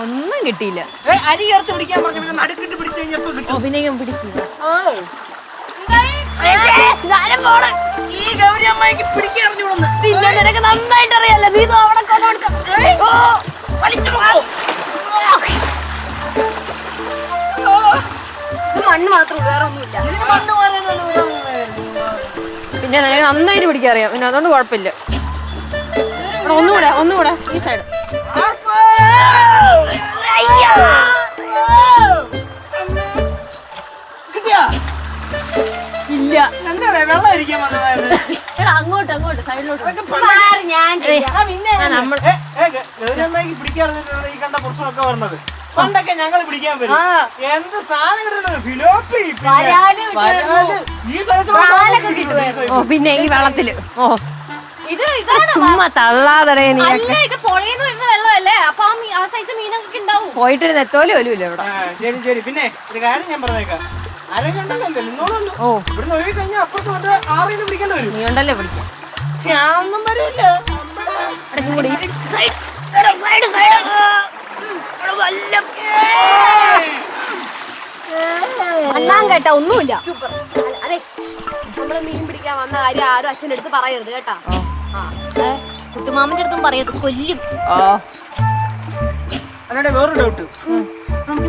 ഒന്നും കിട്ടിയില്ല. അരി ചേർത്ത് പിടിക്കാൻ പറഞ്ഞു, പിന്നെ നടുക്കിട്ട് പിടിച്ചു കഴിഞ്ഞപ്പോ കിട്ടും. അഭിനയം പിടിക്കില്ല. ഈ ഗൗരി അമ്മയ്ക്ക് പിടിക്കാൻ അറിഞ്ഞു. പിന്നെ നിനക്ക് നന്നായിട്ട് അറിയാലോ. മണ്ണ് മാത്രം, വേറെ ഒന്നുമില്ല. പിന്നെ നിനക്ക് നന്നായിട്ട് പിടിക്കാൻ അറിയാം, പിന്നെ അതുകൊണ്ട് കുഴപ്പമില്ല. ഒന്നുകൂടെ ഈ സൈഡ്. ഇല്ല, വെള്ളം അടിക്കാൻ വന്നതായിരുന്നു. അങ്ങോട്ട് സൈഡിലോട്ട്. ഗൗരിയമ്മയ്ക്ക് പിടിക്കാറ് ഈ കണ്ട പ്രശ്നമൊക്കെ പറഞ്ഞത്. പണ്ടൊക്കെ ഞങ്ങൾ പിടിക്കാൻ വരും. എന്ത് സാധനം ഫിലോപ്പി, പിന്നെ ഈ വെള്ളത്തില് ചുമ്മാ തള്ളാതടേ. പോയിട്ട് നെത്തോലി പോലും ഇല്ല ഇവിടെ. ശരി. പിന്നെ ഒരു കാര്യം ഞാൻ പറഞ്ഞേക്കാം, അരക്കണ്ടല്ലോ നിന്നോളൂ. ഇവിടുന്ന് ഒഴുകി കഴിഞ്ഞാൽ അപ്പുറത്ത് മറ്റേ ആറിന്ന് പിടിക്കേണ്ടി വരും. നീ ഉണ്ടല്ലേ പിടിക്കാൻ. ഞാനൊന്നും വരില്ല. അണ്ണാൻ കേട്ടാ ഒന്നുമില്ല. അതെ, നമ്മള് മീൻ പിടിക്കാൻ വന്ന കാര്യം ആരും അച്ഛൻ്റെ അടുത്ത് പറയരുത് കേട്ടാ. കുട്ടുമാമന്റെ അടുത്തും പറയരുത്, കൊല്ലും. അല്ലാതെ വേറൊരു ഡൗട്ട്,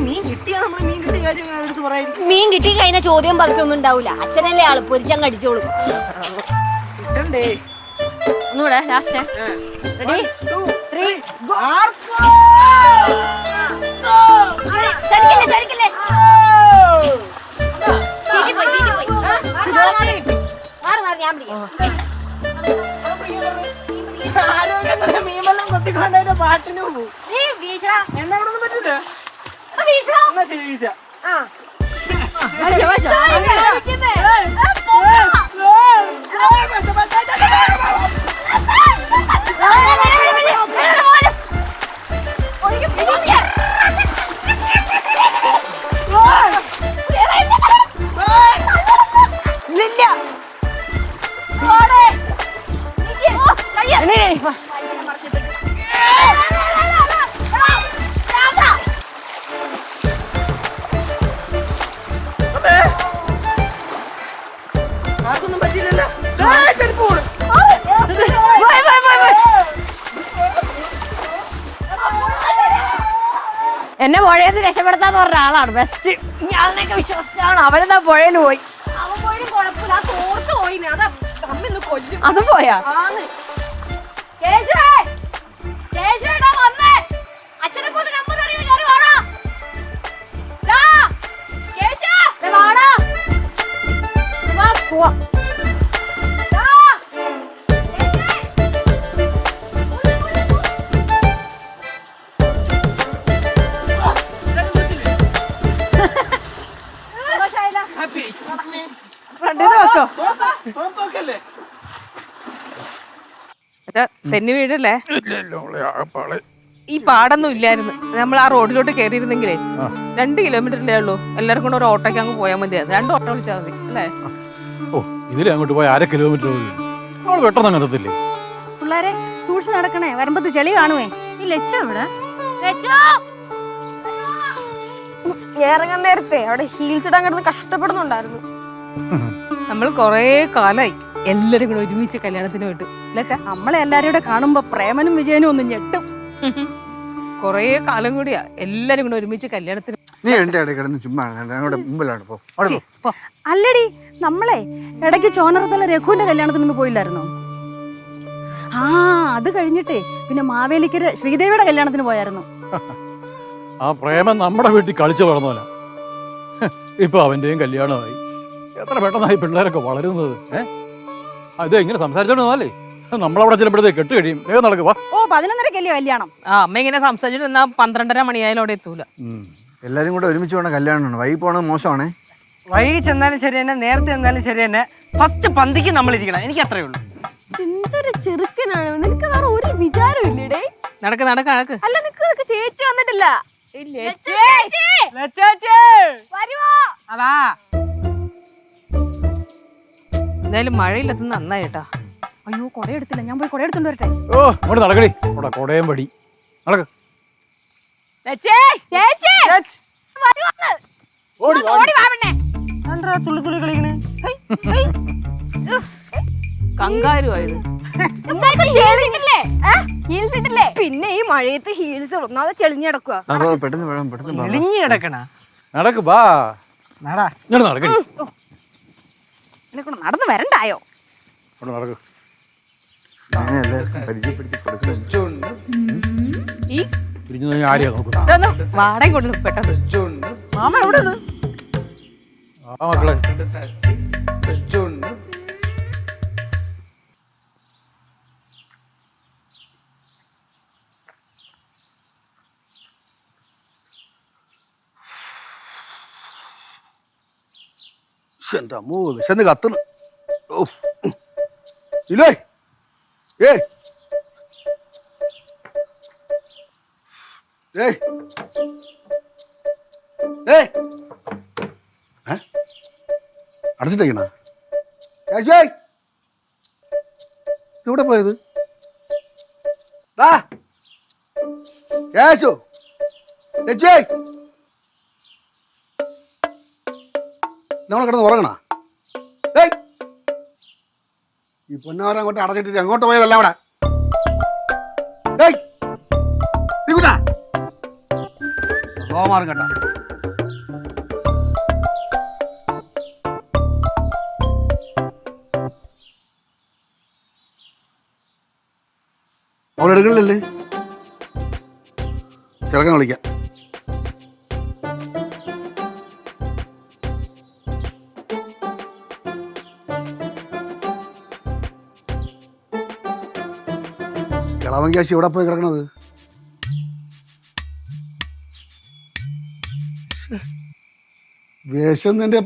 മീൻ കിട്ടിയ കാര്യം എടുത്ത് പറയാം. മീൻ കിട്ടി കഴിഞ്ഞാൽ ചോദ്യം പറിച്ചൊന്നും ഉണ്ടാവൂല. അച്ഛനല്ലേ ആള് പൊരിച്ചങ്ങ് അടിച്ചോളും. കിട്ടണ്ടേ? ഒന്നുകൂടെ ലാസ്റ്റ്. റെഡി 2 3 ചടിക്കല്ലേ. മീമെല്ലാം കൊത്തിക്കൊണ്ടതിന്റെ പാട്ടിന് പോകും. എന്നെ അവിടെ ഒന്നും പറ്റില്ല. എന്നാ ശരി വീശ. എന്നെ പുഴയിൽ രക്ഷപ്പെടുത്താന്ന് പറഞ്ഞ ആളാണ് ബെസ്റ്റ്. ഞാനൊക്കെ വിശ്വസിച്ചാണ്. അവനെന്താ പുഴയിൽ പോയി. അതും പോയാ. തെന്നി വീടല്ലേ? ഈ പാടൊന്നും ഇല്ലായിരുന്നു. നമ്മൾ ആ റോഡിലോട്ട് കയറിയിരുന്നെങ്കിലേ 2 കിലോമീറ്ററിലേ ഉള്ളൂ. എല്ലാവർക്കും കൂടെ ഒരു ഓട്ടോയ്ക്ക് അങ്ങ് പോയാൽ മതിയായിരുന്നു. 2 ഓട്ടോ വിളിച്ചാൽ മതി അല്ലേ? ഓ, ഇതിലെ അങ്ങോട്ട് പോയി 1/2 കിലോമീറ്റർ നമ്മൾ പെട്ടെന്ന് അങ്ങനത്തില്ലേ? പിള്ളേരെ സൂക്ഷിച്ച് നടക്കണേ, വരുമ്പത്ത് ചെളി കാണുവേ. ഇറങ്ങാൻ നേരത്തെ അവിടെ ഹീൽസ് ഇടാൻ കിടന്ന് കഷ്ടപ്പെടുന്നുണ്ടായിരുന്നു. നമ്മൾ കൊറേ കാലായി എല്ലാരും കൂടെ ഒരുമിച്ച് കല്യാണത്തിന് വിട്ടു. നമ്മളെ എല്ലാരും കൂടെ കാണുമ്പോ പ്രേമനും വിജയനും ഒന്ന് ഞെട്ടും. കൊറേ കാലം കൂടിയാ എല്ലാരും കൂടെ ഒരുമിച്ച് കല്യാണത്തിന്. നീ എന്റെ ഇടയിൽ കിടന്ന് ചുമ്മാ മുമ്പിലാണ് പോ. അല്ലടി, നമ്മളെ ഇടയ്ക്ക് ചോനറത്തല രഘുവിന്റെ കല്യാണത്തിനൊന്നും പോയില്ലായിരുന്നോ? ആ, അത് കഴിഞ്ഞിട്ടേ പിന്നെ മാവേലിക്കര ശ്രീദേവിയുടെ കല്യാണത്തിന് പോയായിരുന്നു. ആ പ്രേമം നമ്മുടെ വീട്ടിൽ കളിച്ചു വളർന്നോല. ഇപ്പൊ അവന്റെയും കല്യാണമായി. എത്ര പെട്ടെന്നായി പിള്ളേരൊക്കെ വളരുന്നത്. അത് ഇങ്ങനെ സംസാരിച്ചോണ്ടല്ലേ നമ്മളവിടെ ചിലപ്പോഴത്തേക്ക് കെട്ട് കഴിയും. വേഗം നടക്കുക. ഓ, 11:30 കല്യാണം. അമ്മ ഇങ്ങനെ സംസാരിച്ചിട്ട് എന്നാ 12:30 മണിയായാലും അവിടെ എത്തൂല. എല്ലാരും കൂടെ ഒരുമിച്ച് പോണ കല്യാണമാണ്. വൈകി പോണത് മോശമാണേ. വൈകി ചെന്നാലും ശരി തന്നെ, നേരത്തെ ചെന്നാലും ശരി തന്നെ, ഫസ്റ്റ് പന്തിക്ക് നമ്മൾ ഇരിക്കണം. എനിക്ക് അത്രേ ഉള്ളൂ. എന്തൊരു ചെറുക്കനാണ്. നിനക്ക് വേറെ ഒരു വിചാരം ഇല്ലേ? നടക്ക്. അല്ല, നിനക്ക് ചേച്ചി വന്നിട്ടില്ല. എന്തായാലും മഴയില്ലെന്ന് നന്നായിട്ടാ. അയ്യോ കൊട എടുത്തില്ല, ഞാൻ പോയി കൊട എടുത്തോണ്ട് വരട്ടെ. ഓ അങ്ങോട്ട് നടക്കടി, ഇവിടെ കൊടയം പടി നടക്ക്. കങ്കാരുവായത്. പിന്നെ ഈ മഴയത്ത് ഹീൽസ് ഒന്നാമത് ചെളിഞ്ഞ് കിടക്കുക. പെട്ടെന്ന് വേണം, പെട്ടെന്ന് വേണം. ഇളിഞ്ഞു കിടക്കണ നടക്ക് ബാ, നടാ. ഇങ്ങോട്ട് നടക്കടി, എന്നെ നടന്ന് വരണ്ടായോ? ഇവിടെ നടക്ക്. അങ്ങനെയല്ലേ പരിചയപ്പെടുത്തി കൊടുക്കുന്നത്. ഈ തിരിഞ്ഞു നോക്കി ആരെയാ നോക്കുന്നത്? ഇതൊന്ന് വാടക കൊണ്ടു പെട്ടത്. മാമ എവിടെ നിന്ന്? ആ മക്കളെ എന്റെ അമ്മോ വിശന്ന് കത്തുന്നു. ഓ ഇല്ലേ ഏയ് ഏയ് ഏയ് അടച്ചിട്ടേക്കണ എവിടെ പോയത്? യേശു നമ്മളെ കിടന്ന് ഉറങ്ങണ? ഏയ് ഈ പൊന്നവരെ അങ്ങോട്ട് അടച്ചിട്ട് അങ്ങോട്ട് പോയതല്ല അവിടെ. ഏയ് റോമാറും കേട്ടാ. അവളെടുക്കണില്ലല്ലേ? ചെറുക്കൻ വിളിക്കാം. കിളവൻ കാശി എവിടെ പോയി കിടക്കണത്? വേഷം നിന്റെ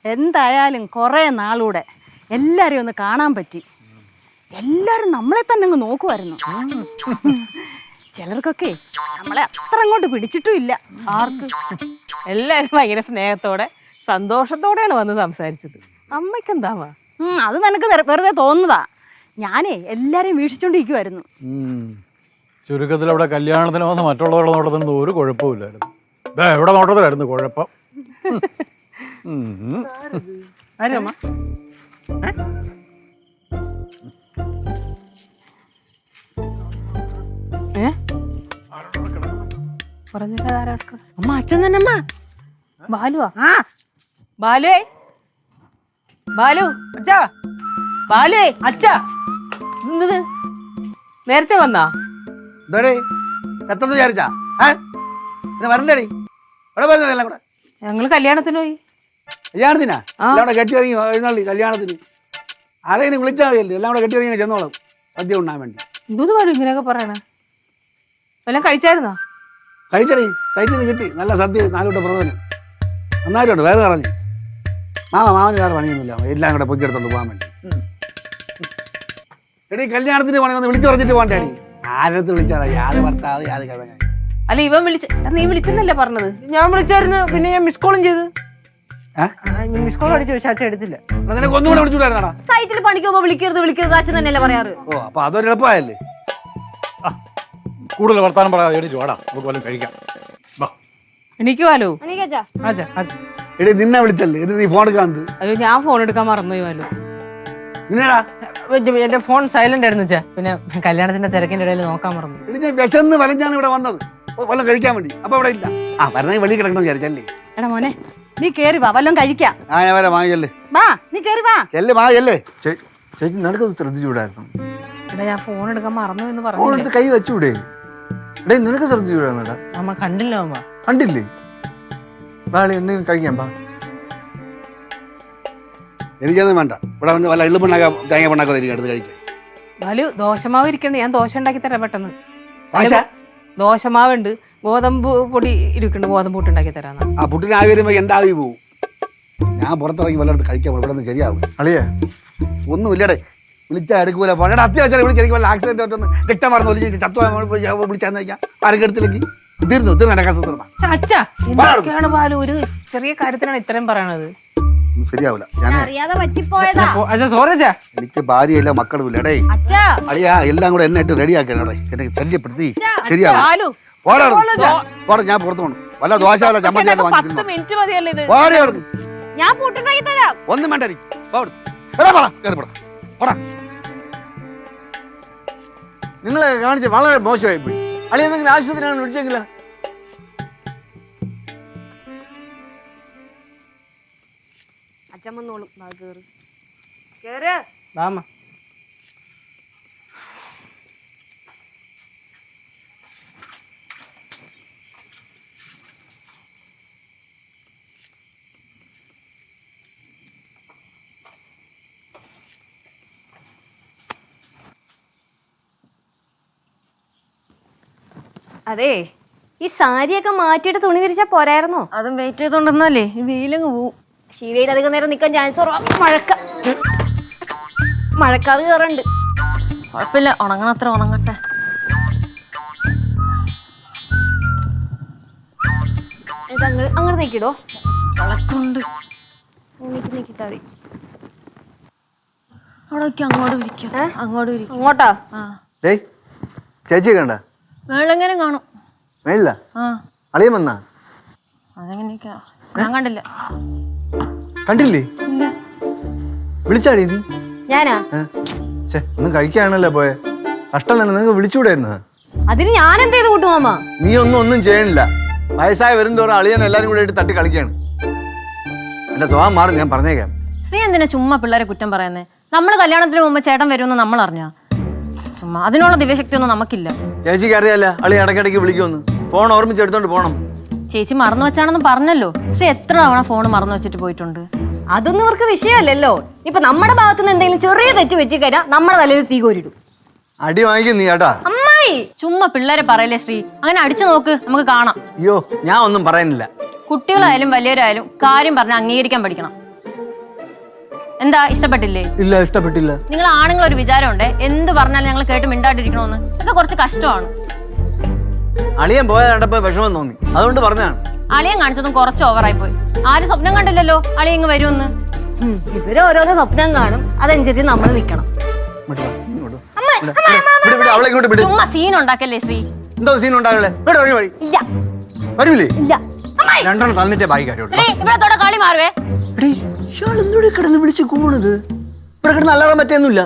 എന്തായാലും കുറേ നാളൂടെ എല്ലാരെയും ഒന്ന് കാണാൻ പറ്റി. എല്ലാരും നമ്മളെ തന്നെ അങ്ങ് നോക്കുമായിരുന്നു. ചിലർക്കൊക്കെ നമ്മളെ അത്ര അങ്ങോട്ട് പിടിച്ചിട്ടും ഇല്ല. ആർക്ക്? എല്ലാരും ഭയങ്കര സ്നേഹത്തോടെ സന്തോഷത്തോടെയാണ് വന്ന് സംസാരിച്ചത്. അമ്മയ്ക്ക് എന്താവാ? അത് നിനക്ക് വെറുതെ തോന്നുന്നതാ. ഞാനേ എല്ലാരെയും വീക്ഷിച്ചോണ്ടിരിക്കുവായിരുന്നു. ചുരുക്കത്തിൽ അവിടെ കല്യാണത്തിന് വന്ന് മറ്റുള്ളവരുടെ നോട്ടത്തിനൊന്നും ഒരു കുഴപ്പമില്ലായിരുന്നു. എവിടെ നോട്ടത്തിലായിരുന്നു കുഴപ്പം. ആരമ്മ? അമ്മ അച്ഛൻ തന്നെ. അമ്മ ബാലുവാ? ബാലുവേ, ബാലു അച്ഛാ, ബാലുവേ അച്ഛാ. എന്തത് നേരത്തെ വന്നാ? എന്താടേ എത്തെന്ന് വിചാരിച്ചാ? പിന്നെ വരണ്ടേടി, ഇവിടെ വരുന്നില്ല എല്ലാം കൂടെ. ഞങ്ങള് കല്യാണത്തിന് പോയി. കല്യാണത്തിനാ? എല്ലാം കൂടെ കെട്ടി ഇറങ്ങി എഴുന്നള്ളി കല്യാണത്തിന്. ആരെങ്കിലും വിളിച്ചാൽ മതിയല്ലേ, എല്ലാം കൂടെ കെട്ടി ഇറങ്ങി ചെന്നോളും സദ്യ ഉണ്ണാൻ വേണ്ടി. എന്തോന്ന് ബാലു ഇങ്ങനെയൊക്കെ പറയണേ? വല്ലതും കഴിച്ചായിരുന്നോ? കഴിച്ചടി, സൈറ്റിൽ നിന്ന് കിട്ടി നല്ല സദ്യ, 4 കൂട്ടം പ്രധാനം നന്നായിട്ടുണ്ട്. വേറെ പറഞ്ഞു മാമന് വേറെ പണിയൊന്നുമില്ല, എല്ലാം കൂടെ പൊക്കിയെടുത്തോണ്ട് പോകാൻ വേണ്ടി. എടീ കല്യാണത്തിന് പണി ഒന്ന് വിളിച്ചു പറഞ്ഞിട്ട് പോകണ്ടേടി. ആരത്ത് വിളിച്ചാലാ? യാത് ഭർത്താവ് യാത് കിഴങ്ങ. അല്ല ഇവൻ നീ വിളിച്ചെന്നല്ലേ പറഞ്ഞത്? ഞാൻ വിളിച്ചായിരുന്നു, പിന്നെ ഞാൻ മിസ് കോളും ചെയ്തു. മിസ് കോൾ അടിച്ചു, പക്ഷെ അച്ഛൻ എടുത്തില്ല. നിനക്ക് ഒന്നുകൂടെ വിളിച്ചുകൂടായിരുന്നാടാ? സൈറ്റിൽ പണിക്ക് പോകുമ്പോ വിളിക്കരുത് അച്ഛൻ തന്നെയല്ലേ പറയാറ്. ഓ അപ്പൊ അതൊരു എളുപ്പമായല്ലേ. കൂടുതൽ വർത്താനം പറയാതെ എണീറ്റ് വാടാ, നമുക്ക് വല്ലതും കഴിക്കാം. എനിക്ക് ബാലു. അച്ഛാ അച്ഛാ എടി നിന്നെ വിളിച്ചല്ലേ, ഇത് നീ ഫോൺ എടുക്കാന്ന്? അയ്യോ ഞാൻ ഫോൺ എടുക്കാൻ മറന്നുപോയി ബാലു. നിന്നെടാ എന്റെ ഫോൺ സൈലന്റ് ആയിരുന്നു അച്ഛാ, പിന്നെ കല്യാണത്തിന്റെ തിരക്കിന്റെ ഇടയിൽ നോക്കാൻ മറന്നു. എടി ഞാൻ വിശന്ന് വലഞ്ഞാണ് ഇവിടെ വന്നത്, വല്ലതും കഴിക്കാൻ വേണ്ടി. അപ്പൊ ഇവിടെ ഇല്ല. വരണേ വെളി കിടക്കണം വിചാരിച്ചല്ലേ. എടാ മോനെ, നീ കേറി വാ, വല്ലതും കഴിക്കാം. ഞാൻ വരാം, വാങ്ങിയല്ലേ. വാ, നീ കേറി വാ. ചെല്ലേ വാങ്ങിയല്ലേ. ചേച്ചി നിനക്ക് ശ്രദ്ധിച്ചുകൂടായിരുന്നു? എടാ ഞാൻ ഫോൺ എടുക്കാൻ മറന്നു എന്ന് ഫോൺ പറഞ്ഞു. എടുത്ത് കൈ വെച്ചുകൂടെ? എടേ നിനക്ക് ശ്രദ്ധിച്ചുകൂടായിരുന്നടാ? അമ്മ കണ്ടില്ല. അമ്മ കണ്ടില്ലേ? വാളി എന്തെങ്കിലും കഴിക്കാൻ പാ. എനിക്കൊന്നും വേണ്ട. ഇവിടെ വന്ന് വല്ല എള്ളു പെണ്ണാക്ക തേങ്ങ പെണ്ണാക്ക എടുത്ത് കഴിക്കാം. ബാലു ദോശമാവ് ഇരിക്കണ്ട്, ഞാൻ ദോശ ഉണ്ടാക്കി തരാം പെട്ടെന്ന്. ദോശ? ദോശമാവുണ്ട്, ഗോതമ്പ് പൊടി ഇരിക്കുന്നുണ്ട്, ഗോതമ്പ് പൊട്ട് ഉണ്ടാക്കി തരാന്ന്. ആ പുട്ടിന് ആവി വരുമ്പോ എന്റെ ആവി പോവും. ഞാൻ പുറത്തിറങ്ങി വല്ലയിടത്ത് കഴിക്കാൻ ഇവിടെ നിന്ന് ശരിയാവും. അളിയേ ഒന്നുമില്ലടേ, വിളിച്ചാൽ എടുക്കൂല. വളരെ അത്യാവശ്യം വിളിച്ച് എനിക്ക് വല്ല ആക്സിഡന്റ് പറ്റുന്ന രക്തം മറന്ന് ഒലിച്ച് ചത്തു വിളിച്ചാന്ന് കഴിക്കാം. ആരോഗ്യത്തിലേക്ക് തീർന്നു നടക്കാൻ തീർന്ന അച്ഛാ എന്തൊക്കെയാണ് ബാലു ഒരു ചെറിയ കാര്യത്തിനാണ് ഇത്രയും പറയണത്? ശരിയാവില്ല. ഞാൻ അറിയാതെ പറ്റിപ്പോയതാ. സോറി അച്ഛാ. എനിക്ക് ഭാര്യയില്ല മക്കളുമില്ല. ഡേ അച്ഛാ അളിയാ എല്ലാം കൂടെ എന്നെ ഇട്ട് റെഡിയാക്കണേ. എന്നെ ശല്യപ്പെടുത്തി ശരിയാവും. ബാലു പോടാ ഞാൻ പുറത്തു പോകണം. വല്ല ദോശ ചമ്മന്തി 10 മിനിറ്റ് മതിയല്ലോ ഇത്. ഞാൻ പൂട്ടുണ്ടാക്കി തരാം. ഒന്നും വേണ്ട. നിങ്ങളെ കാണിച്ച് വളരെ മോശമായി പോയി. അളി എന്തെങ്കിലും ആവശ്യത്തിനാണ് വിളിച്ചെങ്കിലോ? അച്ഛൻ വന്നോളും. കേറ് കേറ്. വാമ്മ. അതെ, ഈ സാരിയൊക്കെ മാറ്റിയിട്ട് തുണി വിരിച്ചാ പോരായിരുന്നോ? അതും വെയിറ്റ് ചെയ്തോണ്ടെന്നല്ലേ ഈ വെയിലങ്ങ് പോവും. ശിവയിൽ അധികം നേരം നിൽക്കാൻ ചാൻസ് മഴക്കാറ് കയറുണ്ട്. കുഴപ്പമില്ല, ഉണങ്ങണത്ര ഉണങ്ങട്ടെ. അങ്ങനെ നീക്കിടോ. വിളക്കുണ്ട് നീക്കിട്ടാ മതി. അവിടെ അങ്ങോട്ട് വിരിക്കും. അങ്ങോട്ട് വിരിക്കും. അങ്ങോട്ടാ? ആ ഡേയ് ചേച്ചിയെ കണ്ട? വേളെങ്ങനെ കാണും. മേളില്ല ആ അളിയൻ വന്നാ? അതെങ്ങനെയൊക്കെയാ, ഞാൻ കണ്ടില്ല. കണ്ടില്ലേ? ഇല്ല. വിളിച്ചാടി നീ? ഞാനാ? ഒന്നും കഴിക്കാണല്ലോ പോയെ. കഷ്ടം തന്നെ. നിങ്ങൾക്ക് വിളിച്ചുകൂടായിരുന്നു? അതിന് ഞാൻ എന്ത് ചെയ്ത് കൂട്ടുമാമ? നീ ഒന്നും ചെയ്യണില്ല. വയസ്സായി വരും തോറും അളിയൻ എല്ലാരും കൂടെ തട്ടി കളിക്കാണ്. എന്റെ സ്വഭാവം മാറും, ഞാൻ പറഞ്ഞേക്കാം. ശ്രീ എന്തിനാ ചുമ്മാ പിള്ളേരെ കുറ്റം പറയുന്നേ? നമ്മള് കല്യാണത്തിന് മുമ്പ് ചേട്ടൻ വരുമെന്ന് നമ്മൾ അറിഞ്ഞാ? ചുമ്മാ അതിനുള്ള ദിവ്യശക്തി ഒന്നും നമുക്കില്ല. ചേച്ചിക്ക് അറിയാല്ല അളി ഇടയ്ക്കിടയ്ക്ക് വിളിക്കുമെന്ന്. ഫോൺ ഓർമ്മിച്ചെടുത്തോണ്ട് പോണം. ചേച്ചി മറന്നു വെച്ചാണെന്ന് പറഞ്ഞല്ലോ. ശ്രീ എത്ര തവണ ഫോൺ മറന്നു വെച്ചിട്ട് പോയിട്ടുണ്ട്. അതൊന്നും ഇവർക്ക് വിഷയമല്ലല്ലോ. ഇപ്പൊ നമ്മുടെ ഭാഗത്തുനിന്ന് എന്തെങ്കിലും ചെറിയ തെറ്റ് പറ്റിക്കഴിഞ്ഞാൽ നമ്മുടെ തലയിൽ തീ കോരിടും. അടി വാങ്ങിക്കും നീ കേട്ടാ. അമ്മായി ചുമ്മാ പിള്ളേരെ പറയല്ലേ ശ്രീ. അങ്ങനെ അടിച്ചു നോക്ക്, നമുക്ക് കാണാം. അയ്യോ ഞാൻ ഒന്നും പറയാനില്ല. കുട്ടികളായാലും വലിയവരായാലും കാര്യം പറഞ്ഞ് അംഗീകരിക്കാൻ പഠിക്കണം. എന്താ, ഇഷ്ടപ്പെട്ടില്ലേ? ഇല്ല, ഇഷ്ടപ്പെട്ടില്ല. നിങ്ങൾ ആണുങ്ങളൊരു വിചാരമുണ്ട് എന്ത് പറഞ്ഞാലും ഞങ്ങൾ കേട്ട് മിണ്ടാണ്ടിരിക്കണമെന്ന്. ഇതൊക്കെ കുറച്ച് കഷ്ടമാണ്. അളിയൻ പോയ കണ്ടപ്പോ വിഷമം തോന്നി, അതുകൊണ്ട് പറഞ്ഞാണ്. അളിയൻ കാണിച്ചതും കുറച്ച് ഓവറായി പോയി. ആരും സ്വപ്നം കണ്ടില്ലല്ലോ അളിയൻ ഇങ്ങ് വരുമെന്ന്. ഇവര് ഓരോന്ന് സ്വപ്നം കാണും, അതനുസരിച്ച് നമ്മൾ നിക്കണം. അവളെ ഇങ്ങോട്ട് വിട്. ചുമ്മാ സീൻ ഉണ്ടാക്കല്ലേ ശ്രീ. എന്തോ സീൻ ഉണ്ടാകല്ലേ? ഇല്ല വരൂലേ? ഇല്ല. രണ്ടെണ്ണം തന്നിട്ടേ ബായി കാര്യമുള്ളൂ. ശ്രീ ഇവിടത്തോടെ കളി മാറുവേ. ഇയാൾ എന്തോടെ കിടന്ന് വിളിച്ച് കൂണത്? ഇവിടെ കിടന്ന് അല്ലാതെ പറ്റൊന്നുമില്ല.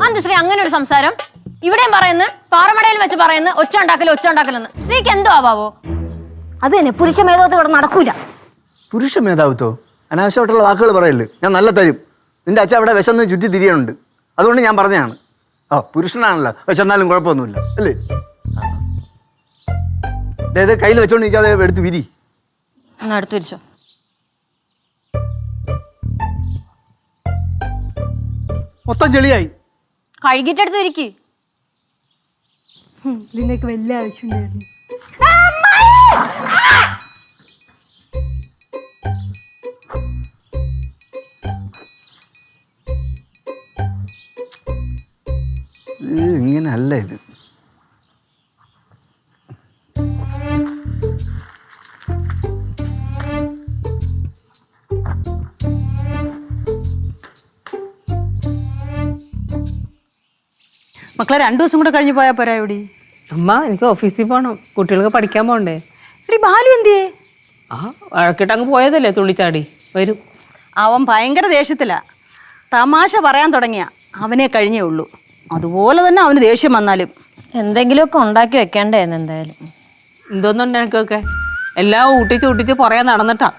അന്ത് ശ്രീ അങ്ങനെ ഒരു സംസാരം ഇവിടെയും പറയുന്നു, പാറമടയിൽ വെച്ച് പറയുന്നു ഒച്ച ഉണ്ടാക്കലെന്ന്. ശ്രീക്ക് എന്തോ ആവാവോ? അത് തന്നെ, പുരുഷ മേധാവത്ത് ഇവിടെ നടക്കൂല. പുരുഷ മേധാവിത്വോ? അനാവശ്യമായിട്ടുള്ള വാക്കുകൾ പറയല്ലേ. ഞാൻ നല്ല തരും. നിന്റെ അച്ഛൻ അവിടെ വിശന്ന് ചുറ്റി തിരിയുന്നുണ്ട്, അതുകൊണ്ട് ഞാൻ പറഞ്ഞതാണ്. പുരുഷനാണല്ലോ, വിശന്നാലും കുഴപ്പമൊന്നുമില്ല അല്ലേ? അതായത് കയ്യിൽ വെച്ചോണ്ട് നിൽക്കാതെ എടുത്ത് വിരി. എന്നാ അടുത്ത് വിരിച്ചോ. മൊത്തം ചെളിയായി. കഴുകിട്ടെടുത്ത് വിരിക്ക്. ഇതിനൊക്കെ വലിയ ആവശ്യമുണ്ടായിരുന്നു. ഇങ്ങനല്ല ഇത്. മക്കളെ 2 ദിവസം കൂടെ കഴിഞ്ഞ് പോയാൽ പോരാ? ഇവിടെ അമ്മ എനിക്ക് ഓഫീസിൽ പോകണം, കുട്ടികൾക്ക് പഠിക്കാൻ പോകണ്ടേ. എടി ബാലു എന്തിയേ? വഴക്കിട്ട് അങ്ങ് പോയതല്ലേ, തുള്ളിച്ചാടി വരും. അവൻ ഭയങ്കര ദേഷ്യത്തിലാ. തമാശ പറയാൻ തുടങ്ങിയ അവനെ കഴിഞ്ഞേ ഉള്ളൂ. അതുപോലെ തന്നെ അവന് ദേഷ്യം വന്നാലും എന്തെങ്കിലുമൊക്കെ ഉണ്ടാക്കി വെക്കേണ്ടേന്ന്. എന്തായാലും എന്തോന്നുണ്ട് എനിക്കൊക്കെ എല്ലാം ഊട്ടിച്ച് പുറകെ നടന്നിട്ടാ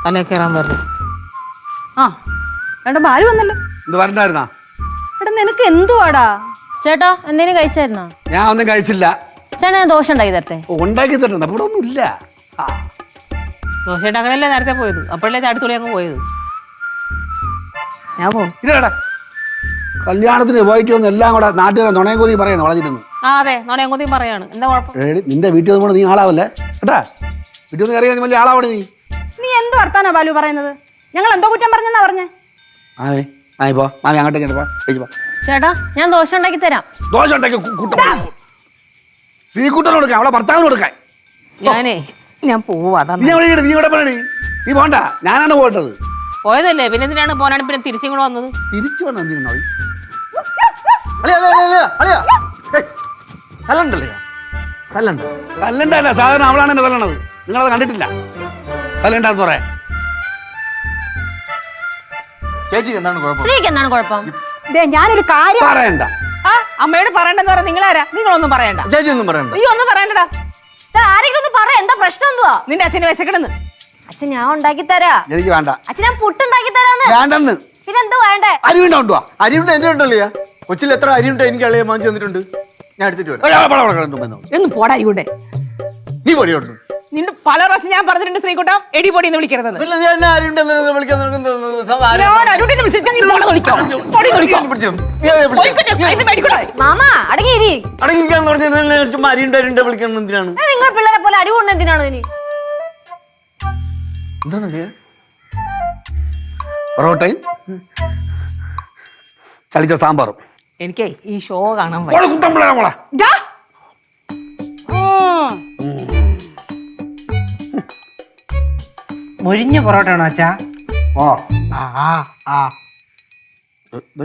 തലേ കയറാൻ പറഞ്ഞു. ആ എടാ ബാലു വന്നല്ലോ. ഇത് വരണ്ടായിരുന്നാ? എടാ നിനക്ക് എന്തുവാടാ? ചേട്ടാ എന്തേലും കഴിച്ചായിരുന്നോ? ഞാൻ ഒന്നും കഴിച്ചില്ല. ചേട്ടാ ഞാൻ ദോശ ഉണ്ടാക്കി തരട്ടെ? ഉണ്ടാക്കി തരണം, ഇവിടെ ഒന്നും ഇല്ല. ദോശ ഉണ്ടാക്കണല്ലേ നേരത്തെ പോയത്, അപ്പോഴല്ലേ ചാടിത്തുള്ളി അങ്ങ് പോയത്. ഞാൻ പോകും. ഇല്ലടാ, കല്യാണത്തിന് പോയിട്ട് വന്ന് എല്ലാം കൂടെ നാട്ടുകാരെ നുണയും കൊതി പറയണം വളഞ്ഞിരുന്നു. അതെ, നോണയങ്കുതിയും പറയാണ്. എന്താ കുഴപ്പം? നിന്റെ വീട്ടിൽ വന്ന് നീ ആളാവല്ലേ കേട്ടാ. വീട്ടിൽ വന്ന് കയറിയാൽ വലിയ ആളാവണേ നീ. നീ എന്ത് വർത്താനാ ബാലു പറയുന്നത്? ഞങ്ങൾ എന്തോ കുറ്റം പറഞ്ഞെന്നാ പറഞ്ഞേ? മാമി മാമി പോ, മാമി അങ്ങോട്ടേക്ക് പോ, കഴിച്ചു പോ. ചേട്ടാ ഞാൻ ദോശ ഉണ്ടാക്കി തരാം. ദോശ ഉണ്ടാക്കി ശ്രീകുട്ടന് കൊടുക്കാൻ, അവളെ ഭർത്താവിന് കൊടുക്കാൻ. ഞാൻ പോവാ. അതാ നീ അവിടെ നീ ഇവിടെ പോണി, നീ പോണ്ട, ഞാനാണ് പോയിട്ടത്. പോയതല്ലേ, പിന്നെ എന്തിനാണ് പോനാണ് പിന്നെ തിരിച്ചും കൂടെ വന്നത്? തിരിച്ചു വന്ന എന്തിനാ? തല്ലണ്ടല്ല സാധാരണ, അവളാണ് എന്നെ തല്ലണത്. നിങ്ങളത് കണ്ടിട്ടില്ല. തല്ലണ്ടെന്ന് പറയാൻ ചേച്ചിക്ക് എന്താണ് കുഴപ്പം? സ്ത്രീക്ക് എന്താണ് കുഴപ്പം? ഞാനൊരു കാര്യം പറയണ്ട. ആ അമ്മയോട് പറയണ്ടെന്ന് പറയാൻ നിങ്ങളാരാ? നിങ്ങളൊന്നും പറയണ്ട. ചേച്ചി ഒന്നും പറയണ്ട. നീ ഒന്നും പറയണ്ടടാ. ആരെങ്കിലും ഒന്ന് പറ, എന്താ പ്രശ്നം എന്തുവാ? നിന്റെ അച്ഛന് വിശക്കണെന്ന്. അച്ഛൻ ഞാൻ ഉണ്ടാക്കി തരാ. എനിക്ക് വേണ്ട. അച്ഛൻ ഞാൻ പുട്ടുണ്ടാക്കി തരാന്ന്. വേണ്ടെന്ന്. പിന്നെന്താ വേണ്ടേ? അരി ഉണ്ടോ? അരിയുണ്ട്, എന്റെ ഉണ്ടല്ലോ. കൊച്ചിൽ എത്ര അരിയുണ്ട് എനിക്ക് അളിയെ വാങ്ങിച്ചു തന്നിട്ടുണ്ട്. ഞാൻ എടുത്തിട്ട് വരാം. എന്ന് പോടാ ഇവിടെ. നീ പൊടിയുണ്ട്. നിന്റെ പല പ്രാവശ്യം ഞാൻ പറഞ്ഞിട്ടുണ്ട് ശ്രീകുട്ട എടി പൊടി എന്ന് വിളിക്കരുതെന്ന്. പിന്നെ നീ എന്നെ അരിയുണ്ടെന്ന് വിളിക്കാൻ ഞാൻ അരുണിനെ വിളിച്ചാൽ നീ മോളെ വിളിക്കോ? പൊടി വിളിക്കോ? പോയിക്കോ, അതിന് മേടിക്കൂടാ. മാമ അടങ്ങിയിരി. അടങ്ങിയിരിക്കാന്ന് പറഞ്ഞാൽ ചുമ്മാ അരിയുണ്ട് വിളിക്കണം എന്തിനാണ്? നിങ്ങൾ പിള്ളേരെ പോലെ അടി കൊണ്ട് എന്തിനാണ് ഇനി? എന്താണ് പൊറോട്ടയും ചളിച്ച സാമ്പാറും. എനിക്കേ ഈ ഷോ കാണാൻ കുട്ടമ്പിള്ളേരെ മോളെ മുരിഞ്ഞ പൊറോട്ട ആണോ അച്ഛാ?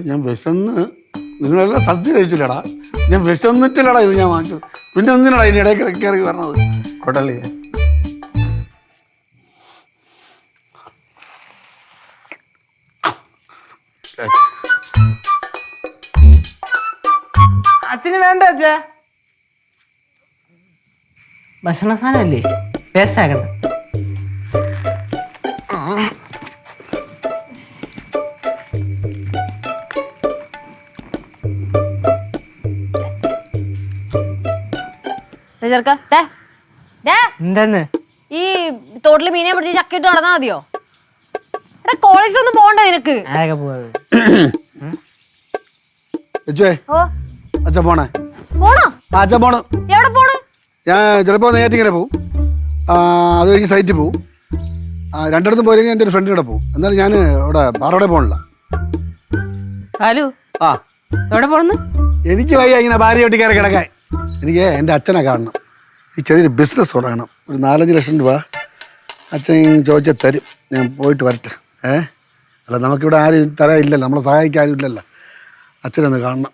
ഞാൻ വിശന്ന്, നിങ്ങളെല്ലാം സദ്യ കഴിച്ചില്ലടാ. ഞാൻ വിശന്നിട്ടില്ലടാ ഇത് ഞാൻ വാങ്ങിച്ചത്. പിന്നെ എന്തിനാടാ ഇനി ഇടയ്ക്ക് കയറി വരണത്? കൊട്ടല്ലേ അച്ഛന് വേണ്ട അച്ഛാ, ഭക്ഷണ സാധനല്ലേ, വേസ്റ്റ് ആക്കണ്ട. എന്തെന്ന് ഈ തോട്ടില് മീനെ പിടിച്ച് ചക്കിട്ട് നടന്നാ മതിയോ? എടാ കോളേജിലൊന്നും പോകണ്ട നിനക്ക്. ആരൊക്കെ പോയത്? ഓ അച്ഛൻ പോണേ? പോണോ? അച്ഛൻ പോണ്. എവിടെ പോണ്? ഞാൻ ചിലപ്പോൾ നേരത്തെ പോവും, അത് കഴിഞ്ഞ് സൈറ്റിൽ പോവും. രണ്ടിടത്തും പോയില്ലെങ്കിൽ എൻ്റെ ഒരു ഫ്രണ്ട് കൂടെ പോവും. എന്നാലും ഞാൻ ഇവിടെ പാറോടെ പോകണില്ല. ഹലോ, ആ എവിടെ പോണെന്ന്? എനിക്ക് വയ്യ ഇങ്ങനെ ഭാര്യ ഒട്ടിക്കാരെ കിടക്കാൻ. എനിക്ക് എൻ്റെ അച്ഛനെ കാണണം. ഈ ചെറിയൊരു ബിസിനസ് തുടങ്ങണം. ഒരു 4-5 ലക്ഷം രൂപ അച്ഛൻ ചോദിച്ചാൽ തരും. ഞാൻ പോയിട്ട് വരട്ടെ. അല്ല നമുക്കിവിടെ ആരും തരാൻ ഇല്ലല്ലോ, നമ്മളെ സഹായിക്കാൻ ആരും ഇല്ലല്ലോ. അച്ഛനൊന്ന് കാണണം.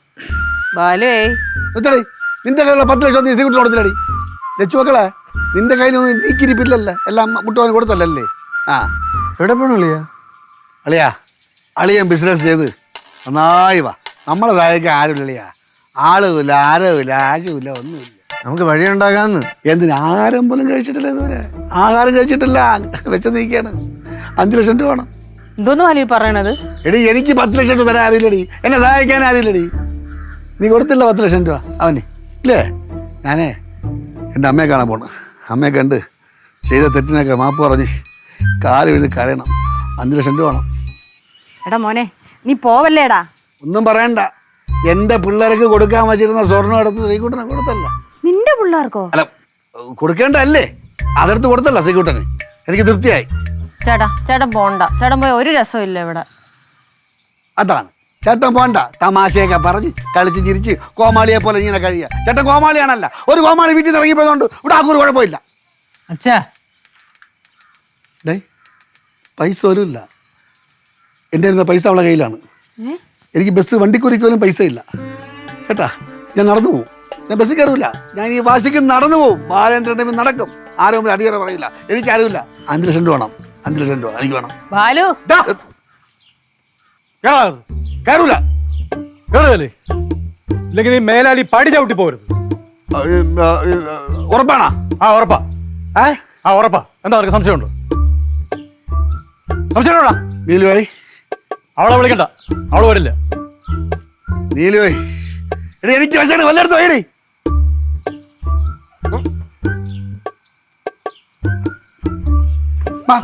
ബാലുവേ, എത്തടി, നിന്റെ കയ്യിലുള്ള 10 ലക്ഷം നീ സീക്കുട്ടി കൊടുത്തില്ലടി. ലച്ചു മക്കളെ, നിന്റെ കയ്യിലൊന്നും നീക്കിരിപ്പില്ലല്ലോ, എല്ലാം മുട്ടുവാൻ കൊടുത്തല്ലേ. എവിടെ പോണ അളിയാ? അളിയാ, അളിയൻ ബിസിനസ് ചെയ്ത് നന്നായി വാ. നമ്മളെ സഹായിക്കാൻ ആരുമില്ല. ആളുമില്ല, ആരവുമില്ല, ആശുമില്ല, ഒന്നുമില്ല. നമുക്ക് വഴിയുണ്ടാകാന്ന്. എന്തിന്? ആരും പോലും കഴിച്ചിട്ടില്ല ഇതുവരെ. ആഹാരം കഴിച്ചിട്ടില്ല, വെച്ച് നീക്കാണ്. 5 ലക്ഷം രൂപ വേണം. എന്തോന്ന് ബാലു പറയണത്? എടി, എനിക്ക് 10 ലക്ഷം രൂപ തരാൻ അറിയില്ലടി, എന്നെ സഹായിക്കാൻ അറിയില്ലടി. നീ കൊടുത്തില്ല 10 ലക്ഷം രൂപ അവന് ഇല്ലേ? ഞാനേ എൻ്റെ അമ്മയെ കാണാൻ പോണ്. അമ്മയെ കണ്ട് ചെയ്ത തെറ്റിനൊക്കെ മാപ്പ് പറഞ്ഞ് കാല് എഴുതി കരയണം. 5 ലക്ഷം രൂപ വേണം. എടാ മോനെ, നീ പോവല്ലേടാ. ഒന്നും പറയണ്ട. എൻ്റെ പിള്ളേർക്ക് കൊടുക്കാൻ വച്ചിരുന്ന സ്വർണ്ണം എടുത്ത് ശ്രീകുട്ടനെ കൊടുത്തല്ല. നിന്റെ പിള്ളേർക്കോ? അല്ല, കൊടുക്കേണ്ടല്ലേ, അതെടുത്ത് കൊടുത്തല്ല ശ്രീകുട്ടന്. എനിക്ക് തൃപ്തിയായി. ചേട്ടൻ പോണ്ട. ചേട്ടൻ പോയി ഒരു രസവും ഇല്ല ഇവിടെ. അതാണ് ചേട്ടൻ പോണ്ട. തമാശയൊക്കെ പറഞ്ഞ് കളിച്ച് ചിരിച്ച് കോമാളിയെ പോലെ ഇങ്ങനെ കഴിയുക. ചേട്ടൻ കോമാളിയാണല്ല. ഒരു കോമാളി വീട്ടിൽ നിന്ന് ഇറങ്ങിപ്പോയതുകൊണ്ട് ഇവിടെ ആർക്കും ഒരു കുഴപ്പമില്ല. അച്ഛാ, ഡേ, പൈസ പോലും ഇല്ല. എൻ്റെ ഇരുന്ന പൈസ അവളെ കയ്യിലാണ്. എനിക്ക് ബസ് വണ്ടിക്കൂലിക്ക് പോലും പൈസ ഇല്ല കേട്ടാ. ഞാൻ നടന്നു പോവും, ഞാൻ ബസ്സിൽ കയറില്ല. ഞാൻ ഈ വാശിക്ക് നടന്നു പോവും. ബാലേന്ദ്രൻ്റെ നടക്കും. ആരും അടിയറ പറയില്ല. എനിക്കാരുമില്ല. 5 ലക്ഷം രൂപ വേണം. 5 ലക്ഷം രൂപ എനിക്ക് വേണം. ബാലു, കയറൂല. കേറുകയല്ലേ, ഇല്ലെങ്കിൽ നീ മേലാലി പടി ചവിട്ടി പോരുത്. ഉറപ്പാണോ? ഉറപ്പാ. ഉറപ്പാ. എന്താ നിനക്ക് സംശയമുണ്ടോ? സംശയമുണ്ടോടാ? നീലുവായി, അവളെ വിളിക്കണ്ട, അവള് വരില്ല. നീലുവായി, എടി എനിക്ക് വശമാണ്. വല്ലയിടത്ത് പോയടി. വാ.